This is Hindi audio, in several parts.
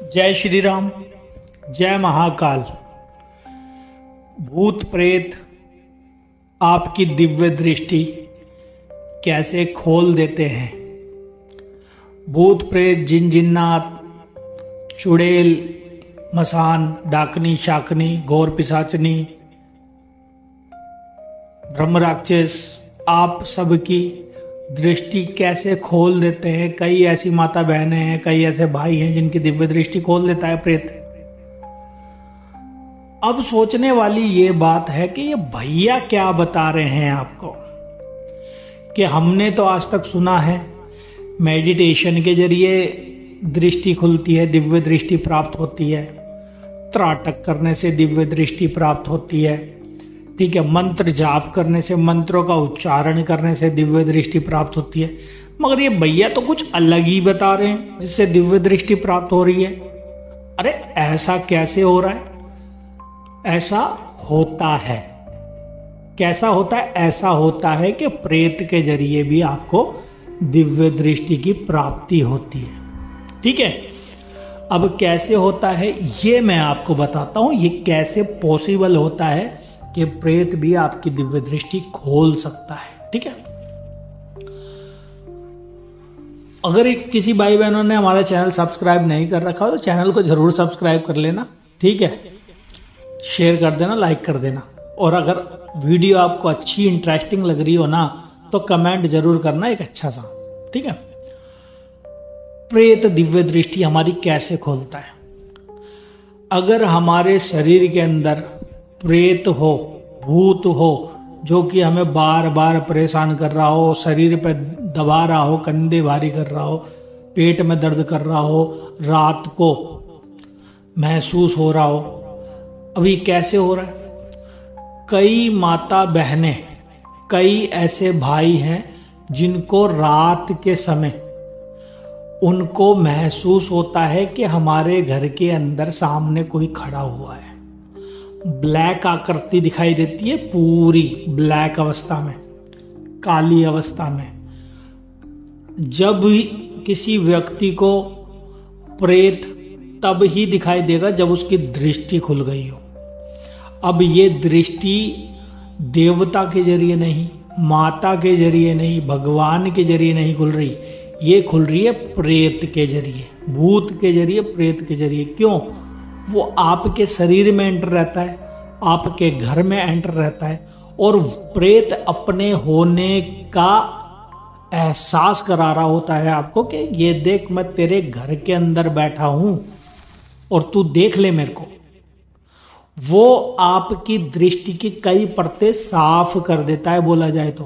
जय श्री राम, जय महाकाल। भूत प्रेत आपकी दिव्य दृष्टि कैसे खोल देते हैं। भूत प्रेत, जिन जिन्नात, चुड़ैल, मसान, डाकनी, शाकनी, घोर पिशाचनी, ब्रह्म राक्षस आप सबकी दृष्टि कैसे खोल देते हैं। कई ऐसी माता बहनें हैं, कई ऐसे भाई हैं जिनकी दिव्य दृष्टि खोल देता है प्रेत। अब सोचने वाली ये बात है कि ये भैया क्या बता रहे हैं आपको, कि हमने तो आज तक सुना है मेडिटेशन के जरिए दृष्टि खुलती है, दिव्य दृष्टि प्राप्त होती है, त्राटक करने से दिव्य दृष्टि प्राप्त होती है, ठीक है, मंत्र जाप करने से, मंत्रों का उच्चारण करने से दिव्य दृष्टि प्राप्त होती है। मगर ये भैया तो कुछ अलग ही बता रहे हैं जिससे दिव्य दृष्टि प्राप्त हो रही है। अरे ऐसा कैसे हो रहा है? ऐसा होता है। कैसा होता है? ऐसा होता है कि प्रेत के जरिए भी आपको दिव्य दृष्टि की प्राप्ति होती है। ठीक है, अब कैसे होता है ये मैं आपको बताता हूं। ये कैसे पॉसिबल होता है कि प्रेत भी आपकी दिव्य दृष्टि खोल सकता है। ठीक है, अगर किसी भाई बहनों ने हमारा चैनल सब्सक्राइब नहीं कर रखा हो तो चैनल को जरूर सब्सक्राइब कर लेना। ठीक है, शेयर कर देना, लाइक कर देना, और अगर वीडियो आपको अच्छी इंटरेस्टिंग लग रही हो ना तो कमेंट जरूर करना एक अच्छा सा। ठीक है, प्रेत दिव्य दृष्टि हमारी कैसे खोलता है? अगर हमारे शरीर के अंदर प्रेत हो, भूत हो, जो कि हमें बार बार परेशान कर रहा हो, शरीर पे दबा रहा हो, कंधे भारी कर रहा हो, पेट में दर्द कर रहा हो, रात को महसूस हो रहा हो, अभी कैसे हो रहा है? कई माता बहनें, कई ऐसे भाई हैं जिनको रात के समय उनको महसूस होता है कि हमारे घर के अंदर सामने कोई खड़ा हुआ है। ब्लैक आकृति दिखाई देती है, पूरी ब्लैक अवस्था में, काली अवस्था में। जब भी किसी व्यक्ति को प्रेत तब ही दिखाई देगा जब उसकी दृष्टि खुल गई हो। अब ये दृष्टि देवता के जरिए नहीं, माता के जरिए नहीं, भगवान के जरिए नहीं खुल रही, ये खुल रही है प्रेत के जरिए, भूत के जरिए, प्रेत के जरिए। क्यों? वो आपके शरीर में एंटर रहता है, आपके घर में एंटर रहता है, और प्रेत अपने होने का एहसास करा रहा होता है आपको कि ये देख, मैं तेरे घर के अंदर बैठा हूं और तू देख ले मेरे को। वो आपकी दृष्टि की कई परतें साफ कर देता है। बोला जाए तो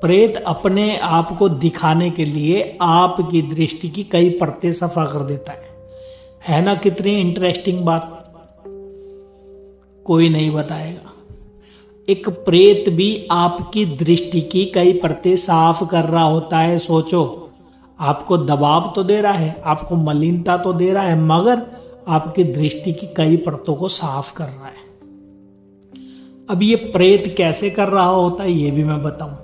प्रेत अपने आप को दिखाने के लिए आपकी दृष्टि की कई परतें सफा कर देता है ना? कितनी इंटरेस्टिंग बात, कोई नहीं बताएगा। एक प्रेत भी आपकी दृष्टि की कई परतें साफ कर रहा होता है। सोचो, आपको दबाव तो दे रहा है, आपको मलिनता तो दे रहा है, मगर आपकी दृष्टि की कई परतों को साफ कर रहा है। अब ये प्रेत कैसे कर रहा होता है ये भी मैं बताऊं।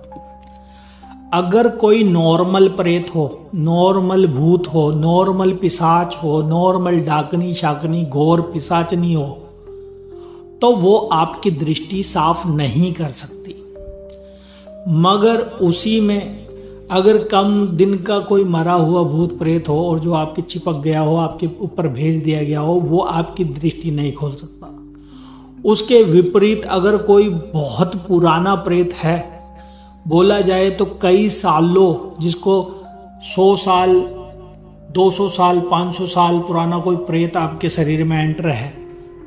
अगर कोई नॉर्मल प्रेत हो, नॉर्मल भूत हो, नॉर्मल पिशाच हो, नॉर्मल डाकनी शाकनी घोर पिशाचनी हो, तो वो आपकी दृष्टि साफ नहीं कर सकती। मगर उसी में अगर कम दिन का कोई मरा हुआ भूत प्रेत हो और जो आपके चिपक गया हो, आपके ऊपर भेज दिया गया हो, वो आपकी दृष्टि नहीं खोल सकता। उसके विपरीत अगर कोई बहुत पुराना प्रेत है, बोला जाए तो कई सालों, जिसको 100 साल, 200 साल, 500 साल पुराना कोई प्रेत आपके शरीर में एंटर है,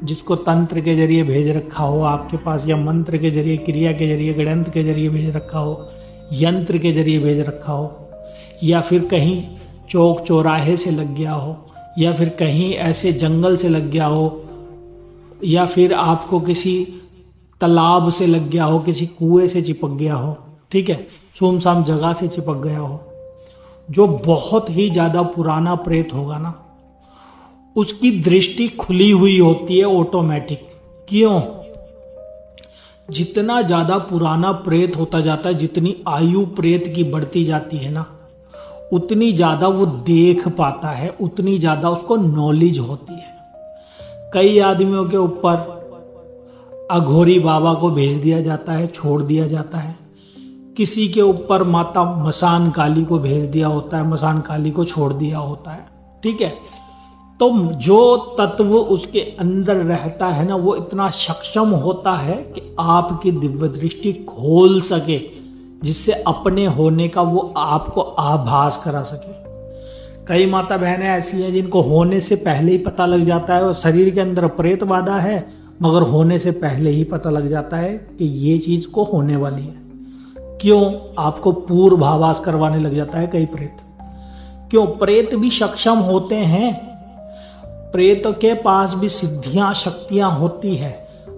जिसको तंत्र के जरिए भेज रखा हो आपके पास, या मंत्र के जरिए, क्रिया के जरिए, गणंत के जरिए भेज रखा हो, यंत्र के जरिए भेज रखा हो, या फिर कहीं चौक चौराहे से लग गया हो, या फिर कहीं ऐसे जंगल से लग गया हो, या फिर आपको किसी तालाब से लग गया हो, किसी कुएं से चिपक गया हो, ठीक है, सुमसाम जगह से चिपक गया हो, जो बहुत ही ज्यादा पुराना प्रेत होगा ना, उसकी दृष्टि खुली हुई होती है ऑटोमेटिक। क्यों? जितना ज्यादा पुराना प्रेत होता जाता है, जितनी आयु प्रेत की बढ़ती जाती है ना, उतनी ज़्यादा वो देख पाता है, उतनी ज़्यादा उसको नॉलेज होती है। कई आदमियों के ऊपर अघोरी बाबा को भेज दिया जाता है, छोड़ दिया जाता है। किसी के ऊपर माता मसान काली को भेज दिया होता है, मसान काली को छोड़ दिया होता है। ठीक है, तो जो तत्व उसके अंदर रहता है ना, वो इतना सक्षम होता है कि आपकी दिव्य दृष्टि खोल सके, जिससे अपने होने का वो आपको आभास करा सके। कई माता बहनें ऐसी हैं जिनको होने से पहले ही पता लग जाता है, और शरीर के अंदर प्रेत बाधा है, मगर होने से पहले ही पता लग जाता है कि ये चीज को होने वाली है। क्यों? आपको पूर्वाभास करवाने लग जाता है कई प्रेत। क्यों? प्रेत भी सक्षम होते हैं, प्रेत के पास भी सिद्धियां शक्तियां होती है।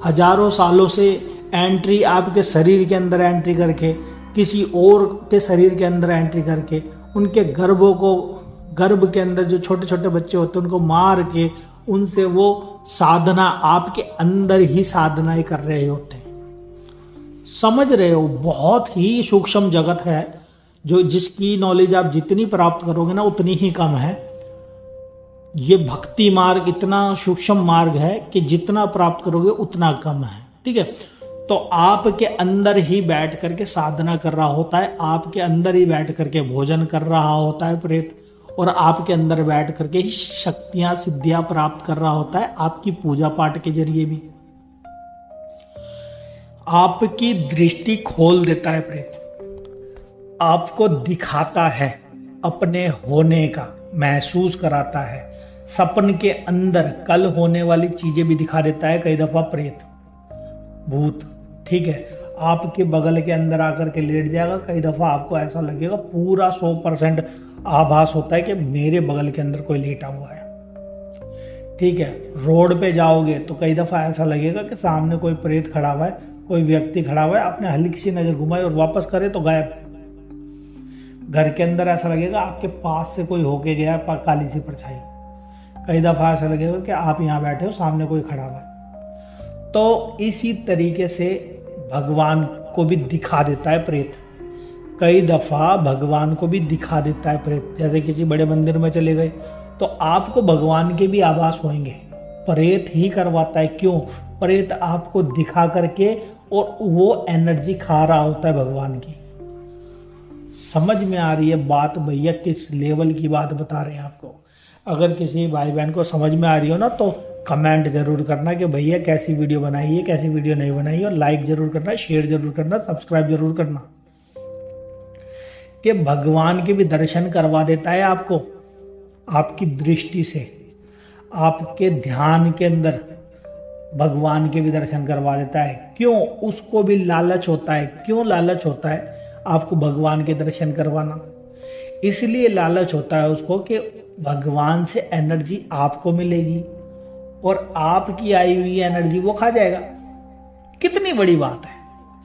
हजारों सालों से एंट्री आपके शरीर के अंदर एंट्री करके, किसी और के शरीर के अंदर एंट्री करके, उनके गर्भ के अंदर जो छोटे छोटे बच्चे होते हैं उनको मार के उनसे वो साधना आपके अंदर ही साधनाएं कर रहे होते हैं। समझ रहे हो? बहुत ही सूक्ष्म जगत है, जो जिसकी नॉलेज आप जितनी प्राप्त करोगे ना उतनी ही कम है। ये भक्ति मार्ग इतना सूक्ष्म मार्ग है कि जितना प्राप्त करोगे उतना कम है। ठीक है, तो आपके अंदर ही बैठ करके साधना कर रहा होता है, आपके अंदर ही बैठ करके भोजन कर रहा होता है प्रेत, और आपके अंदर बैठ करके ही शक्तियां सिद्धियां प्राप्त कर रहा होता है, आपकी पूजा पाठ के जरिए भी। आपकी दृष्टि खोल देता है प्रेत, आपको दिखाता है अपने होने का, महसूस कराता है। सपन के अंदर कल होने वाली चीजें भी दिखा देता है कई दफा प्रेत, भूत। ठीक है, आपके बगल के अंदर आकर के लेट जाएगा। कई दफा आपको ऐसा लगेगा, पूरा 100% आभास होता है कि मेरे बगल के अंदर कोई लेटा हुआ है। ठीक है, रोड पे जाओगे तो कई दफा ऐसा लगेगा कि सामने कोई प्रेत खड़ा हुआ है, कोई व्यक्ति खड़ा हुआ है। आपने हल्की सी नजर घुमाई और वापस करे तो गायब। घर के अंदर ऐसा लगेगा आपके पास से कोई होके गया, काली सी परछाई। कई दफा ऐसा लगेगा कि आप यहाँ बैठे हो, सामने कोई खड़ा हुआ है। तो इसी तरीके से भगवान को भी दिखा देता है प्रेत। कई दफा भगवान को भी दिखा देता है प्रेत। जैसे किसी बड़े मंदिर में चले गए तो आपको भगवान के भी आभास होंगे, प्रेत ही करवाता है। क्यों? प्रेत आपको दिखा करके और वो एनर्जी खा रहा होता है भगवान की। समझ में आ रही है बात भैया? किस लेवल की बात बता रहे हैं आपको। अगर किसी भाई बहन को समझ में आ रही हो ना तो कमेंट जरूर करना कि भैया कैसी वीडियो बनाई है, कैसी वीडियो नहीं बनाई है, और लाइक जरूर करना, शेयर जरूर करना, सब्सक्राइब जरूर करना। कि भगवान के भी दर्शन करवा देता है आपको, आपकी दृष्टि से, आपके ध्यान के अंदर भगवान के भी दर्शन करवा देता है। क्यों? उसको भी लालच होता है। क्यों लालच होता है आपको भगवान के दर्शन करवाना? इसलिए लालच होता है उसको कि भगवान से एनर्जी आपको मिलेगी और आपकी आई हुई एनर्जी वो खा जाएगा। कितनी बड़ी बात है,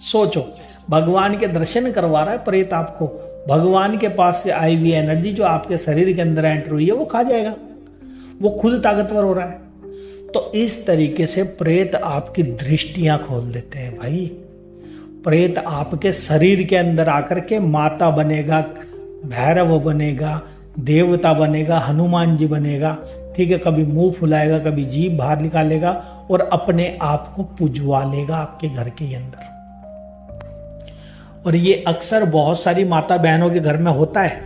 सोचो। भगवान के दर्शन करवा रहा है प्रेत आपको, भगवान के पास से आई हुई एनर्जी जो आपके शरीर के अंदर एंटर हुई है वो खा जाएगा। वो खुद ताकतवर हो रहा है। तो इस तरीके से प्रेत आपकी दृष्टियां खोल देते हैं भाई। प्रेत आपके शरीर के अंदर आकर के माता बनेगा, भैरव बनेगा, देवता बनेगा, हनुमान जी बनेगा। ठीक है, कभी मुंह फुलाएगा, कभी जीभ बाहर निकालेगा और अपने आप को पुजवा लेगा आपके घर के अंदर। और ये अक्सर बहुत सारी माता बहनों के घर में होता है।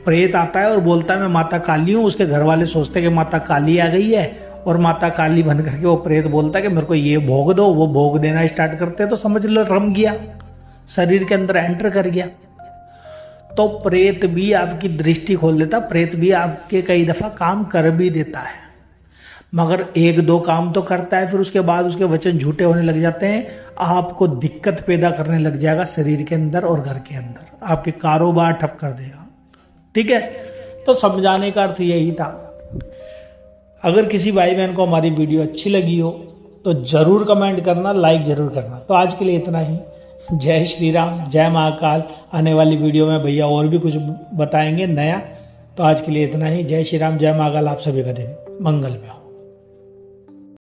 प्रेत आता है और बोलता है मैं माता काली हूं। उसके घर वाले सोचते हैं कि माता काली आ गई है, और माता काली बन करके वो प्रेत बोलता है कि मेरे को ये भोग दो। वो भोग देना स्टार्ट करते हैं तो समझ लो रम गया, शरीर के अंदर एंटर कर गया। तो प्रेत भी आपकी दृष्टि खोल देता, प्रेत भी आपके कई दफा काम कर भी देता है, मगर एक दो काम तो करता है, फिर उसके बाद उसके वचन झूठे होने लग जाते हैं, आपको दिक्कत पैदा करने लग जाएगा शरीर के अंदर और घर के अंदर, आपके कारोबार ठप कर देगा। ठीक है, तो समझाने का अर्थ यही था। अगर किसी भाई बहन को हमारी वीडियो अच्छी लगी हो तो जरूर कमेंट करना, लाइक जरूर करना। तो आज के लिए इतना ही। जय श्री राम, जय महाकाल। आने वाली वीडियो में भैया और भी कुछ बताएंगे नया। तो आज के लिए इतना ही। जय श्री राम, जय महाकाल। आप सभी का दिन मंगल में हो।